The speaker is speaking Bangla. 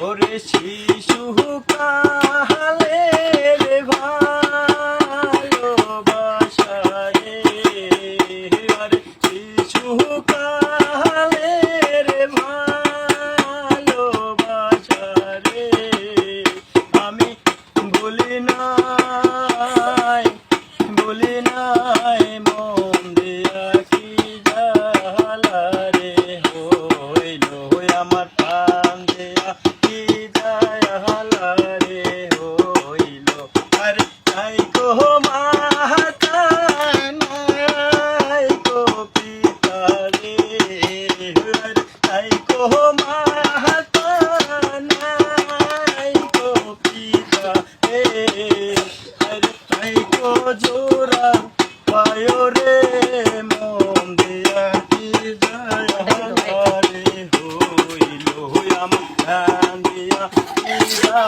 ওরে শিশু কালে রে ভালোবাসা রে, আরে শিশু কালে রে ভালোবাসা রে, আমি বলি নাই মন দিয়া কি জ্বালা রে হইল আমার প্রাণ দেয়া কি জ্বালা রে হইল। আরে নাই গো মাতা নাই গো পিতা রে, আরে নাই গো মাতা নাই গো পিতা রে, আরে নাই গো জোড়া পায় রে মন দিয়া কি জ্বালা রে হইল আমার প্রাণ দিয়া কি জ্বালা